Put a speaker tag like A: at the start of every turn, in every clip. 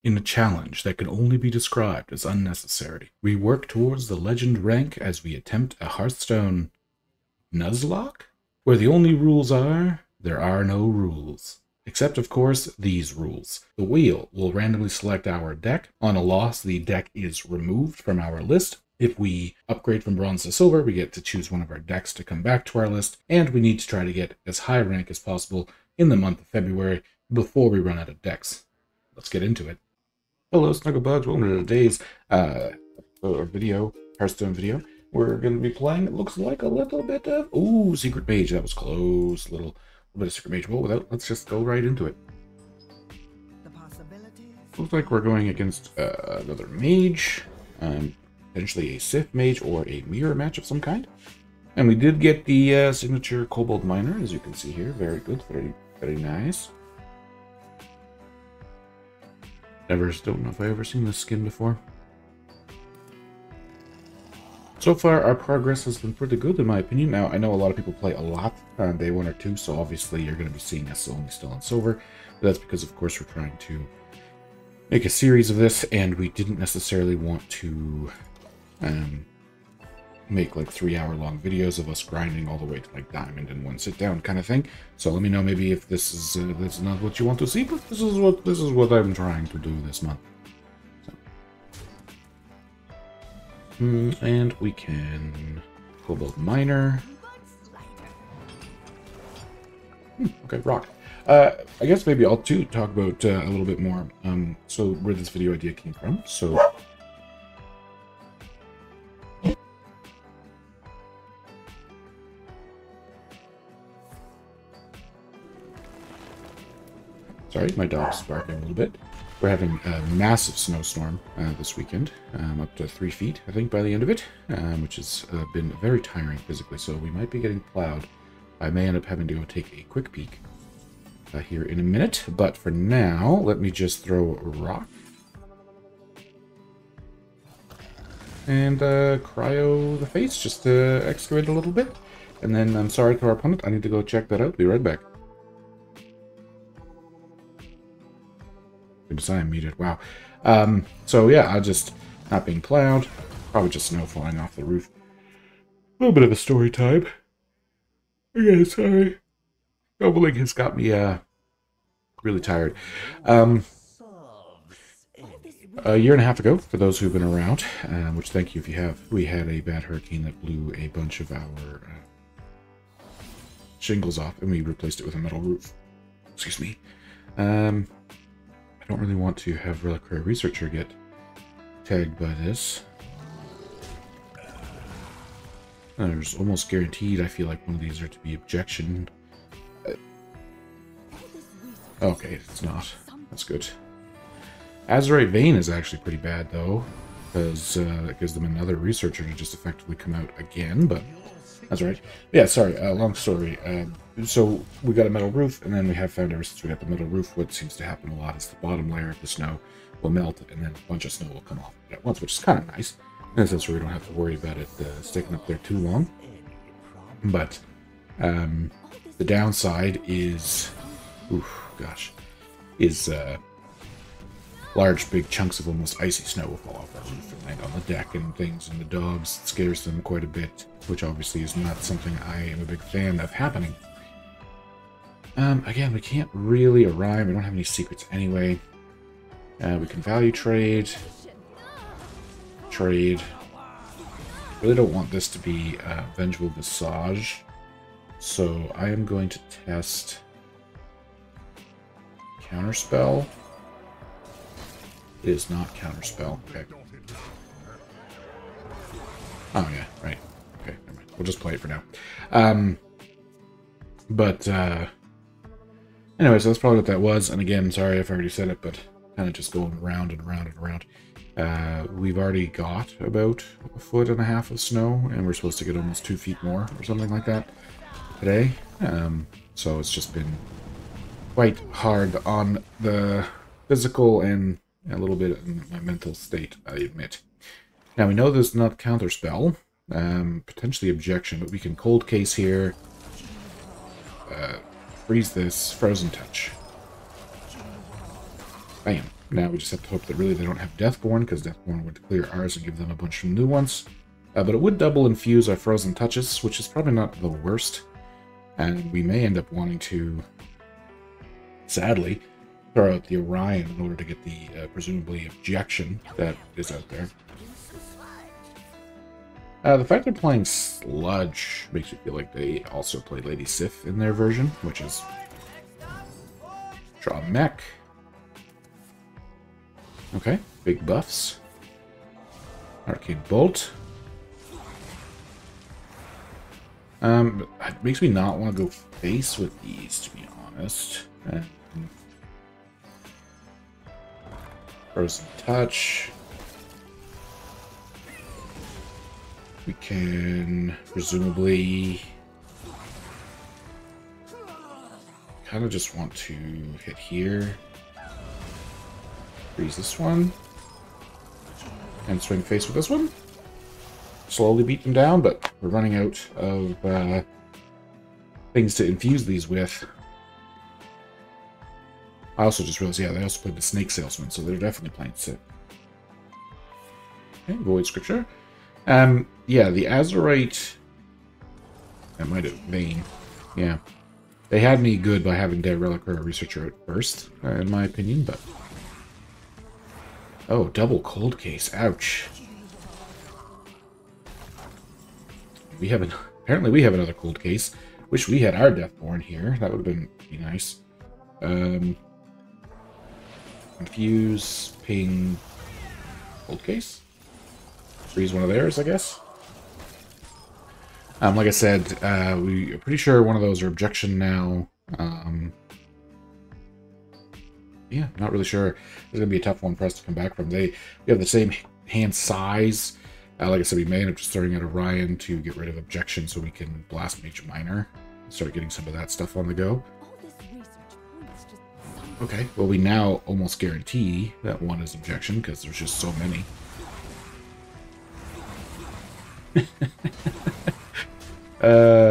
A: In a challenge that can only be described as unnecessary, we work towards the legend rank as we attempt a Hearthstone Nuzlocke, where the only rules are, there are no rules. Except, of course, these rules. The wheel will randomly select our deck. On a loss, the deck is removed from our list. If we upgrade from bronze to silver, we get to choose one of our decks to come back to our list, and we need to try to get as high rank as possible in the month of February before we run out of decks. Let's get into it. Hello, Snugglebugs. Welcome to today's video, Hearthstone video. We're going to be playing, it looks like, a little bit of... Ooh, Secret Mage. That was close. A little bit of Secret Mage. Well, let's just go right into it. Looks like we're going against another Mage. Potentially a Sith Mage or a mirror match of some kind. And we did get the signature Kobold Miner, as you can see here. Very good. Very, very nice. Don't know if I've ever seen this skin before. So far, our progress has been pretty good, in my opinion. Now, I know a lot of people play a lot on day 1 or 2, so obviously you're going to be seeing us only still on silver. But that's because, of course, we're trying to make a series of this, and we didn't necessarily want to make like 3-hour-long videos of us grinding all the way to like diamond in one sit-down kind of thing. So let me know maybe if this is not what you want to see, but this is what I'm trying to do this month. So. And we can Kobold Miner. Okay, rock. I guess maybe I'll too talk about a little bit more. So where this video idea came from. So. Sorry, my dog's barking a little bit. We're having a massive snowstorm this weekend, up to 3 feet, I think, by the end of it, which has been very tiring physically, so we might be getting plowed. I may end up having to go take a quick peek here in a minute, but for now, let me just throw a rock. And cryo the face, just to excavate a little bit. And then, I'm sorry to our opponent, I need to go check that out. Be right back. I am muted. Wow. So yeah, I just not being plowed. Probably just snow flying off the roof. A little bit of a story time. Okay, sorry. Gobbling has got me really tired. A year and a half ago, for those who've been around, which thank you if you have, we had a bad hurricane that blew a bunch of our shingles off, and we replaced it with a metal roof. Excuse me. I don't really want to have Reliquary Researcher get tagged by this. There's almost guaranteed, I feel like one of these are to be objection. Okay, it's not. That's good. Azurite Vein is actually pretty bad, though, because it gives them another Researcher to just effectively come out again, but that's right. Yeah, sorry, long story. So we got a metal roof, and then we have found ever since we got the metal roof, what seems to happen a lot is the bottom layer of the snow will melt, and then a bunch of snow will come off at once, which is kind of nice. In a sense where we don't have to worry about it sticking up there too long. But the downside is, large, big chunks of almost icy snow will fall off our roof and land on the deck and things, and the dogs, it scares them quite a bit, which obviously is not something I am a big fan of happening. Again, we can't really arrive. We don't have any secrets anyway. We can value trade. Really don't want this to be Vengeful Visage, so I am going to test Counterspell. It is not Counterspell. Okay. Oh, yeah, right. Okay, never mind. We'll just play it for now. Anyway, so that's probably what that was. And again, sorry if I already said it, but kind of just going around and around and around. We've already got about 1.5 feet of snow, and we're supposed to get almost 2 feet more or something like that today. So it's just been quite hard on the physical and a little bit in my mental state, I admit. Now, we know there's not Counterspell, potentially Objection, but we can Cold Case here, freeze this, Frozen Touch. Bam. Now we just have to hope that really they don't have Deathborn, because Deathborn would clear ours and give them a bunch of new ones. But it would double infuse our Frozen Touches, which is probably not the worst. And we may end up wanting to, sadly, throw out the Orion in order to get the, presumably, objection that is out there. The fact they're playing Sludge makes me feel like they also played Lady Sif in their version, which is... Draw Mech. Okay, big buffs. Arcade Bolt. It makes me not want to go face with these, to be honest. Frozen Touch. We can presumably kind of just want to hit here. Freeze this one. And swing face with this one. Slowly beat them down, but we're running out of things to infuse these with. I also just realized, yeah, they also played the Snake Salesman, so they're definitely playing Sif. Okay, Void Scripture. Yeah, the Azurite... That might have Vayne. Yeah. They had me good by having Dead Relic or Researcher at first, in my opinion, but... Oh, double Cold Case. Ouch. We have apparently we have another Cold Case. Wish we had our Deathborn here. That would have been pretty nice. Infuse, ping, Cold Case. Freeze one of theirs, I guess. Like I said, we are pretty sure one of those are objection now. Yeah, not really sure. It's going to be a tough one for us to come back from. We have the same hand size. Like I said, we may end up just starting at Orion to get rid of objection so we can blast Mage Minor and start getting some of that stuff on the go. Okay, well we now almost guarantee that one is objection because there's just so many.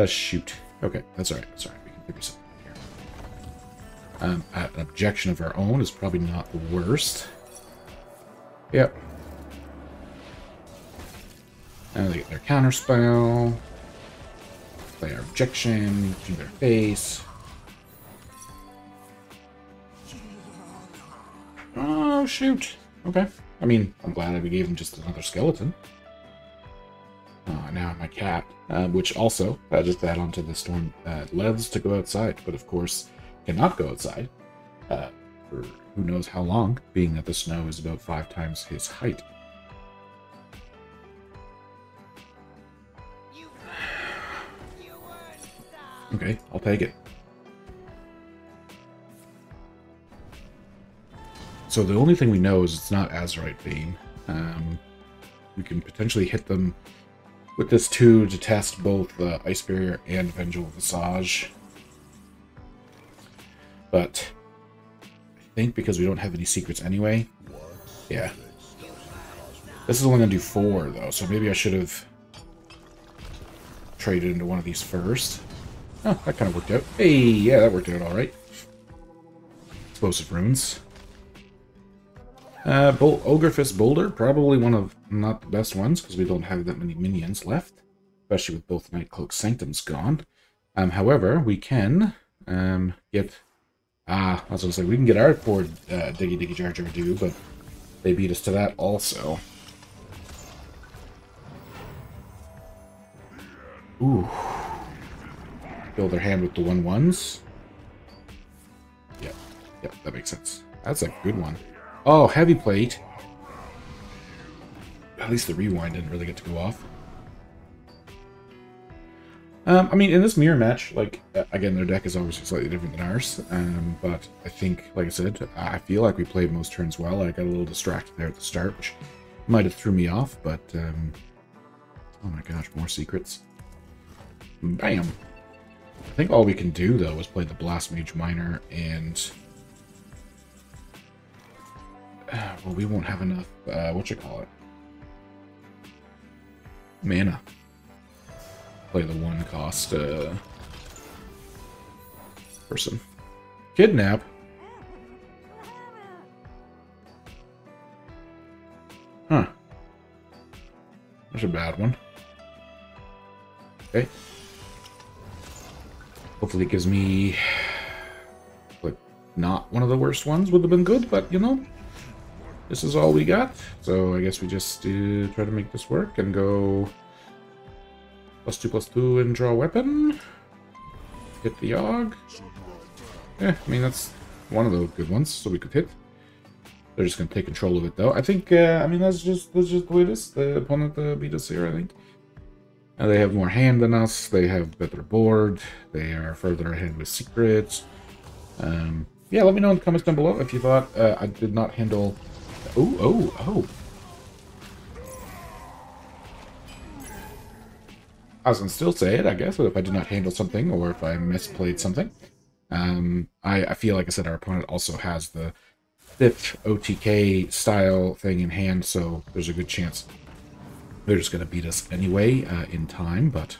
A: Shoot. Okay, that's alright, that's alright. We can figure something out here. An objection of our own is probably not the worst. Yep. And they get their counter spell. Play our objection, do their face. Oh, shoot. Okay. I mean, I'm glad we gave him just another skeleton. Now my cat, which also, just add on to the storm, loves to go outside, but of course cannot go outside for who knows how long, being that the snow is about 5 times his height. Okay, I'll take it. So the only thing we know is it's not Azurite Vayne. We can potentially hit them with this 2 to test both Ice Barrier and Vengeful Visage. But I think because we don't have any secrets anyway, yeah. This is only going to do 4 though, so maybe I should have traded into one of these first. Oh, that kind of worked out. Hey, yeah, that worked out alright. Explosive Runes. Ogre Fist Boulder, probably one of not the best ones, because we don't have that many minions left. Especially with both Nightcloak Sanctums gone. However, we can get... I was going to say, we can get our poor Diggy Diggy Jar Jar do, but they beat us to that also. Ooh. Fill their hand with the 1/1s. Yep, yep, that makes sense. That's a good one. Oh, Heavy Plate. At least the rewind didn't really get to go off. I mean, in this mirror match, like, again, their deck is obviously slightly different than ours. But I think, like I said, I feel like we played most turns well. I got a little distracted there at the start, which might have threw me off, but, oh my gosh, more secrets. Bam! I think all we can do, though, is play the Blast Mage Minor, and... well, we won't have enough, whatchamacallit? Mana. Play the 1-cost, person. Kidnap? That's a bad one. Okay. Hopefully it gives me, like, not one of the worst ones. Would have been good, but, you know, this is all we got. So I guess we just try to make this work and go +2/+2 and draw a weapon. Hit the Yogg. Yeah, I mean, that's one of the good ones, so we could hit. They're just going to take control of it, though. I think, I mean, that's just the way it is. The opponent beat us here, I think. They have more hand than us. They have better board. They are further ahead with secrets. Yeah, let me know in the comments down below if you thought I did not handle... Oh. I was going to still say it, I guess, if I did not handle something or if I misplayed something. I feel, like I said, our opponent also has the thick OTK style thing in hand, so there's a good chance they're just going to beat us anyway in time, but...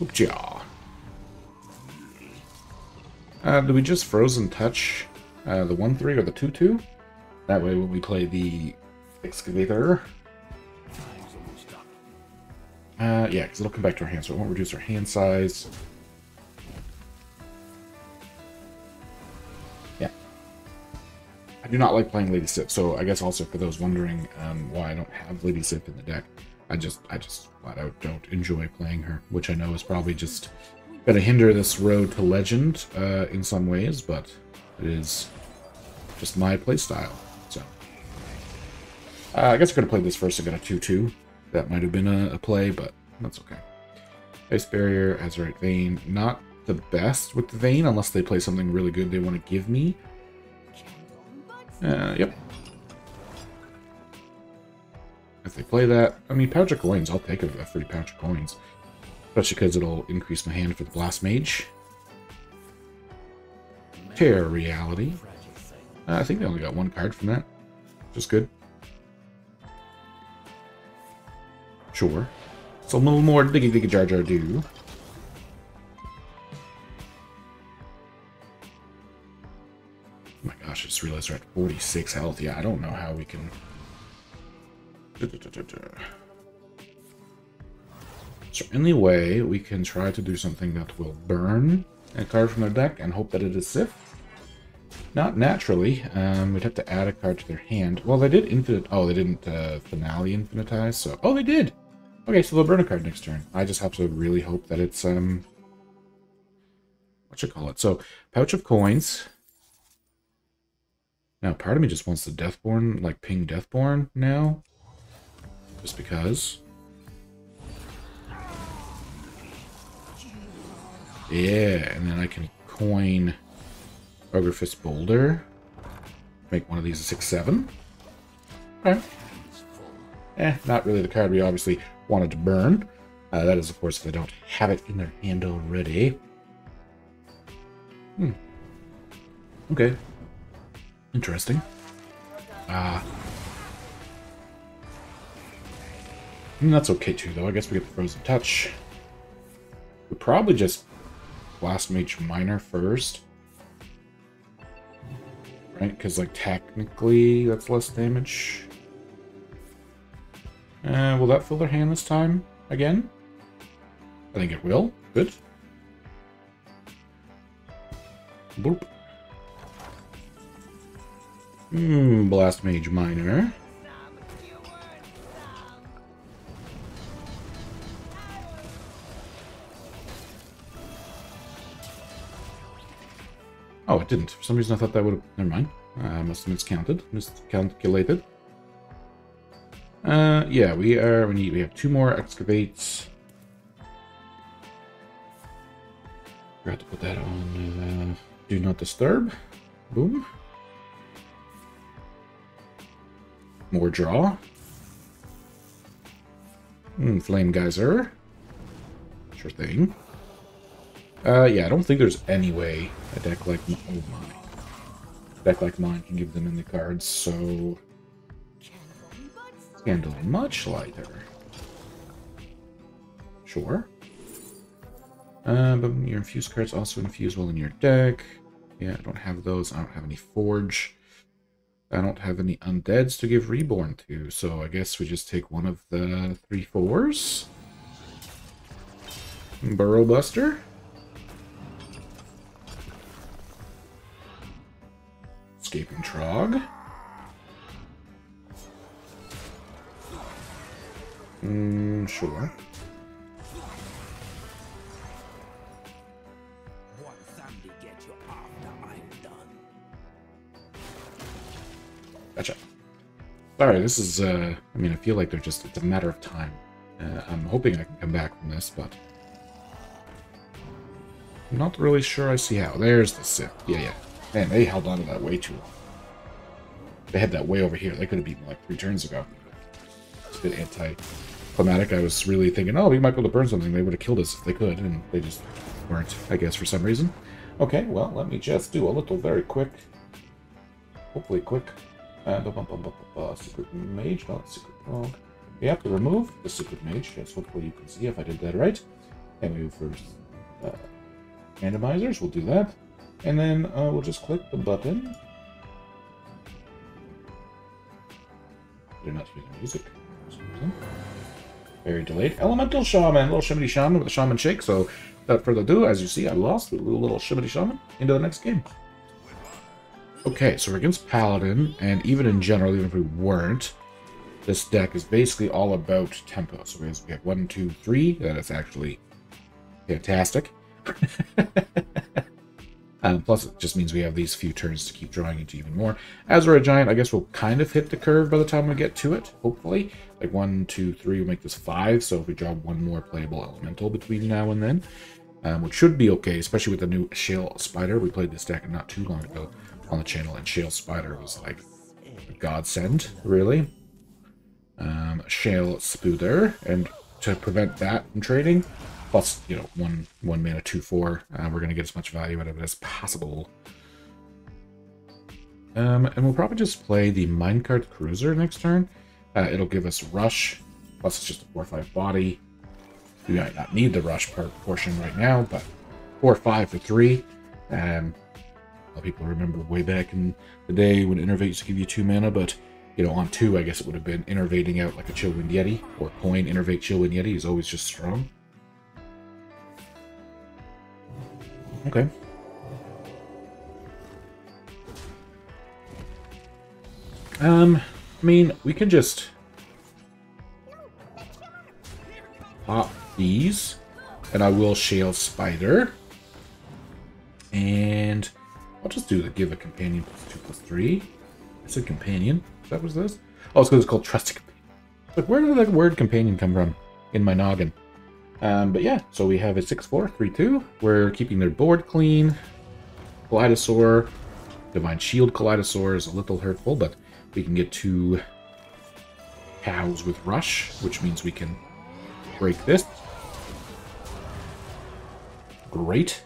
A: Oopja. Do we just Frozen Touch the 1-3 or the 2-2? That way when we play the Excavator... yeah, because it'll come back to our hand, so it won't reduce our hand size. Yeah. I do not like playing Lady Sif, so I guess also for those wondering why I don't have Lady Sif in the deck, I just flat out don't enjoy playing her, which I know is probably just going to hinder this road to legend in some ways, but it is just my playstyle. So I guess we're going to play this first. I got a 2-2. That might have been a play, but that's okay. Ice Barrier, Azurite Vein. Not the best with the Vein, unless they play something really good they want to give me. Yep. If they play that, I mean, Pouch of Coins, I'll take a free Pouch of Coins. Especially because it'll increase my hand for the Blast Mage. Tear Reality. I think they only got one card from that. Just good. Sure. It's a little more diggy jar jar do. Oh my gosh, I just realized we're at 46 health. Yeah, I don't know how we can... So anyway, we can try to do something that will burn a card from their deck and hope that it is Sif. Not naturally. We'd have to add a card to their hand. Well, they did infinite... Oh, they didn't finale infinitize, so... Oh, they did! Okay, so they'll burn a card next turn. I just have to really hope that it's, whatchamacallit. So, Pouch of Coins. Now, part of me just wants the Deathborn, like, ping Deathborn now. Just because. Yeah, and then I can coin Ogre Fist Boulder. Make one of these a 6/7. Okay. Not really the card we obviously wanted to burn. That is, of course, if they don't have it in their hand already. Okay. Interesting. That's okay too, though. I guess we get the Frozen Touch. We probably just Blast Mage Minor first. Right? Because, like, technically, that's less damage. Will that fill their hand this time again? I think it will. Good. Boop. Blast Mage Minor. Oh, it didn't. For some reason I thought that would have... Never mind. I must have miscalculated. Yeah, we have 2 more excavates. Forgot to put that on Do Not Disturb. Boom. More draw. Flame Geyser. Sure thing. Yeah, I don't think there's any way a deck like... Oh my. A deck like mine can give them in the cards, so... Handle much lighter. Sure. But your infused cards also infuse well in your deck. Yeah, I don't have those. I don't have any Forge. I don't have any undeads to give reborn to, so I guess we just take one of the 3/4s. Burrow Buster. Escaping Trog. Sure. Gotcha. Sorry, this is, I mean, I feel like it's a matter of time. I'm hoping I can come back from this, but I'm not really sure I see how. There's the Sith. Yeah. Man, they held on to that way too long. They had that way over here. They could have beaten like 3 turns ago. It's a bit anti-climatic. I was really thinking, oh, we might be able to burn something. They would have killed us if they could, and they just weren't, I guess, for some reason. Okay, well, let me just do a little very quick, hopefully quick, secret mage, not secret frog. We have to remove the secret mage. Yes, hopefully you can see if I did that right. And we first randomizers, we'll do that. And then we'll just click the button. They're not using music. Very delayed. Elemental Shaman, little shimmy shaman with a shaman shake. So without further ado, as you see, I lost with a little shimmy shaman into the next game. Okay, so we're against Paladin, and even in general, even if we weren't, this deck is basically all about tempo. So we have 1, 2, 3. That is actually fantastic. Plus, it just means we have these few turns to keep drawing into even more. As we're a giant, I guess we'll kind of hit the curve by the time we get to it, hopefully. Like 1, 2, 3 will make this 5, so if we draw one more playable elemental between now and then, which should be okay, especially with the new Shale Spider. We played this deck not too long ago on the channel, and Shale Spider was like a godsend, really. Shale Spoother, and to prevent that from trading, plus, you know, one mana 2/4. We're going to get as much value out of it as possible. And we'll probably just play the Minecart Cruiser next turn. It'll give us Rush, plus it's just a 4/5 body. We might not need the Rush portion right now, but 4/5 for 3. People remember way back in the day when Innervate used to give you 2 mana, but, you know, on 2, I guess it would have been Innervating out like a Chillwind Yeti, or Coin Innervate Chillwind Yeti is always just strong. Okay. I mean, we can just pop these, and I will Shale Spider, and I'll just give a companion +2/+3. I said companion. That was this? Oh, it's because it's called Trusted Companion. Like, where did that word companion come from in my noggin? But yeah, so we have a 6/4, 3/2. We're keeping their board clean. Kaleidosaur, Divine Shield Kaleidosaur is a little hurtful, but we can get 2 cows with Rush, which means we can break this. Great.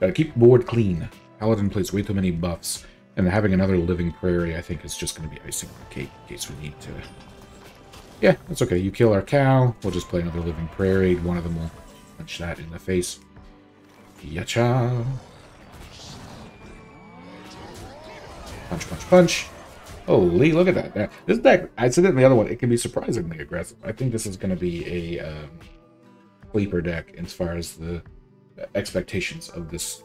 A: Gotta keep board clean. Paladin plays way too many buffs, and having another Living Prairie, I think, is just going to be icing on the cake in case we need to. Yeah, that's okay. You kill our cow, we'll just play another Living Prairie. One of them will punch that in the face. Yacha. Punch, punch, punch. Holy, look at that. This deck, I said it in the other one, it can be surprisingly aggressive. I think this is going to be a sleeper deck as far as the expectations of this,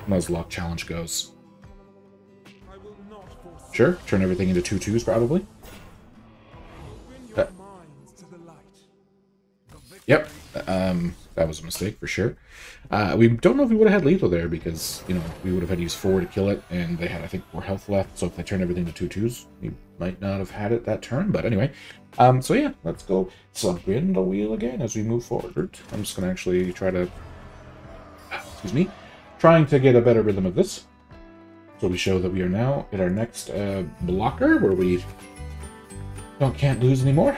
A: Nuzlocke challenge goes. Sure, turn everything into 2/2s probably. Yep, that was a mistake for sure. We don't know if we would have had lethal there because, you know, we would have had to use 4 to kill it, and they had, I think, 4 health left, so if they turn everything to 2/2s, we might not have had it that turn, but anyway. So yeah, let's go spin the wheel again as we move forward. I'm just going to actually try to, trying to get a better rhythm of this. So we show that we are now at our next blocker, where we can't lose anymore.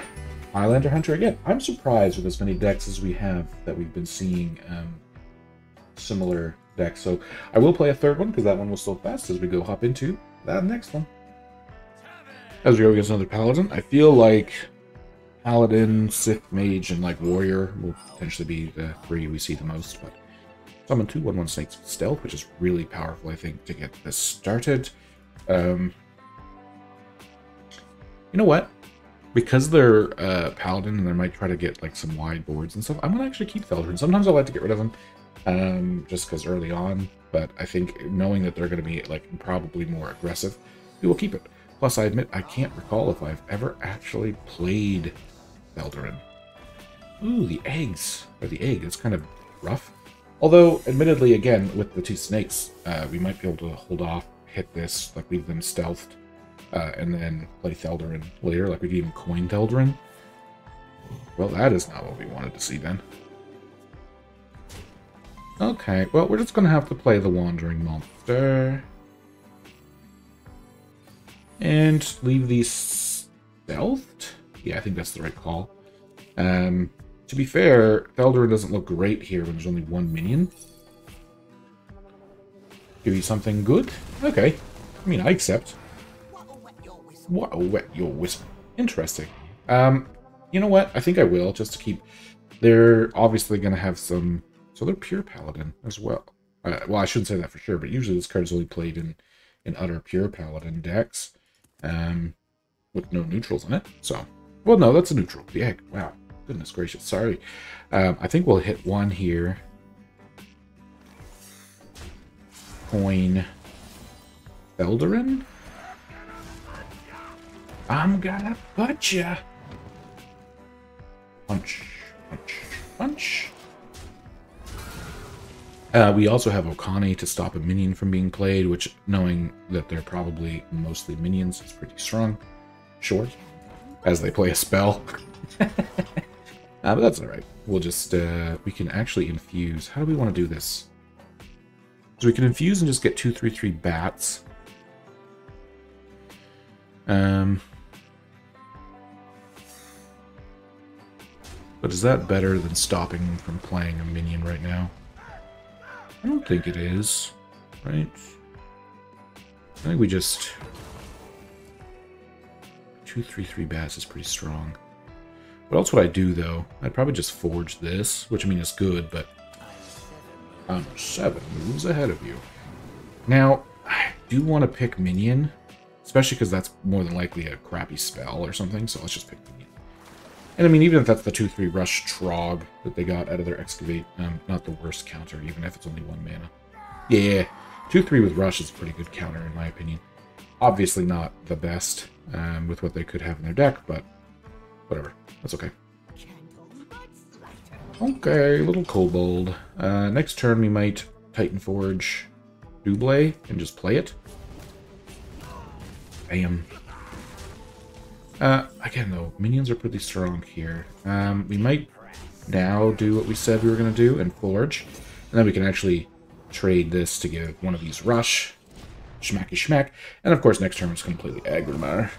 A: Highlander Hunter again. I'm surprised with as many decks as we have that we've been seeing similar decks. So I will play a third one because that one was so fast as we go hop into that next one. As we go against another Paladin, I feel like Paladin, Sith, Mage, and like Warrior will potentially be the 3 we see the most. But summon 2 1/1 Snakes with Stealth, which is really powerful, I think, to get this started. You know what? Because they're Paladin and they might try to get like some wide boards and stuff, I'm gonna actually keep Felderin. Sometimes I like to get rid of them, just because early on. But I think knowing that they're gonna be like probably more aggressive, we will keep it. Plus, I admit I can't recall if I've ever actually played Felderin. Ooh, the eggs or the egg. It's kind of rough. Although, admittedly, again with the two snakes, we might be able to hold off, hit this, like leave them stealthed. And then play Felderin later, like we could even coin Felderin. Well, that is not what we wanted to see then. Okay, well, we're just going to have to play the Wandering Monster. And leave these stealthed? Yeah, I think that's the right call. To be fair, Felderin doesn't look great here when there's only one minion. Give you something good? Okay. I mean, I accept. What'll wet your whisper? Interesting. You know what? I think I will, just to keep... They're obviously going to have some... So they're pure Paladin as well. Well, I shouldn't say that for sure, but usually this card is only played in utter pure Paladin decks. With no neutrals in it, so... Well, no, that's a neutral. The egg. Wow. Goodness gracious. Sorry. I think we'll hit one here. Coin... Felderin? I'm gonna put ya. Punch, punch, punch. We also have Okani to stop a minion from being played, which, knowing that they're probably mostly minions, is pretty strong. Short, as they play a spell. But that's alright. We'll just, we can actually infuse. How do we want to do this? So we can infuse and just get 2/3/3 bats. But is that better than stopping them from playing a minion right now? I don't think it is, right? I think we just... 2/3/3 bats is pretty strong. What else would I do, though? I'd probably just forge this, which I mean is good, but... I'm 7 moves ahead of you. Now, I do want to pick minion, especially because that's more than likely a crappy spell or something, so let's just pick minion. And I mean, even if that's the 2/3 rush Trog that they got out of their excavate, not the worst counter, even if it's only 1 mana. Yeah, 2/3 with rush is a pretty good counter in my opinion. Obviously not the best with what they could have in their deck, but whatever, that's okay. Okay, little kobold. Next turn we might Titan Forge Double and just play it. Bam. Again, though, minions are pretty strong here. We might now do what we said we were going to do and forge. And then we can actually trade this to give one of these rush. Schmacky schmack. And of course, next turn we're just going to play the Agrimar.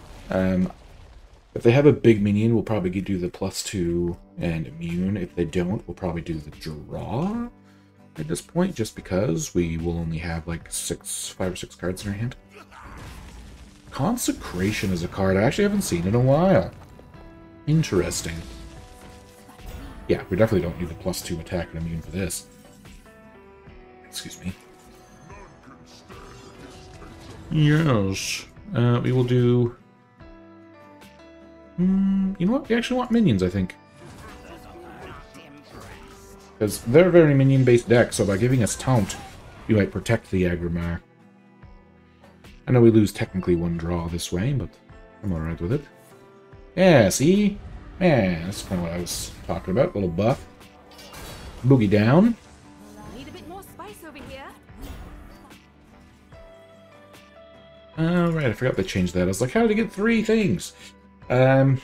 A: If they have a big minion, we'll probably do the +2 and immune. If they don't, we'll probably do the draw at this point, just because we will only have like 5 or 6 cards in our hand. Consecration is a card I actually haven't seen in a while. Interesting. Yeah, we definitely don't need the +2 attack and immune for this. Excuse me. Yes. We will do... you know what? We actually want minions, I think. Because they're a very minion-based deck, so by giving us Taunt, we might protect the Agrimar. I know we lose technically 1 draw this way, but I'm alright with it. Yeah, see? Yeah, that's kind of what I was talking about. A little buff. Boogie down.
B: Need a bit more spice over here.
A: Right, I forgot they changed that. I was like, how did I get 3 things? Do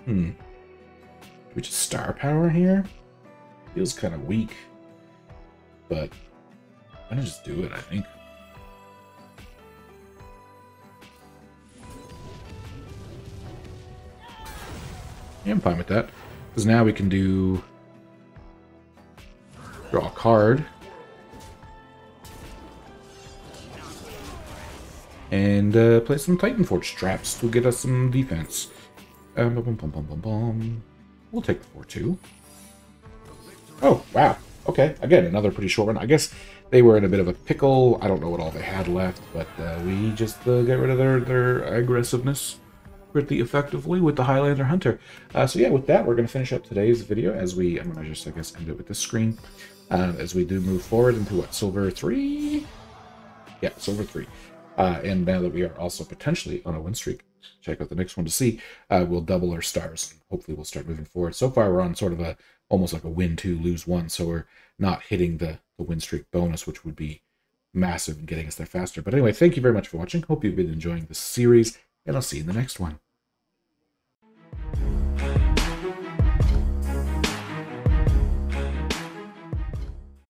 A: we just star power here? Feels kind of weak. But I'm gonna just do it, I think. Yeah, I'm fine with that. Because now we can do... draw a card. And play some Titan Forge traps to get us some defense. We'll take the 4-2. Oh, wow. Okay, again, another pretty short one. I guess They were in a bit of a pickle. I don't know what all they had left, but we just get rid of their aggressiveness pretty effectively with the Highlander Hunter. So yeah, with that, we're going to finish up today's video as I'm going to just, I guess, end it with this screen. As we do move forward into what, Silver 3? Yeah, Silver 3. And now that we are also potentially on a win streak, check out the next one to see, we'll double our stars. Hopefully we'll start moving forward. So far we're on sort of almost like a win 2, lose 1, so we're not hitting the win streak bonus, which would be massive and getting us there faster. But anyway, thank you very much for watching. Hope you've been enjoying this series, and I'll see you in the next one.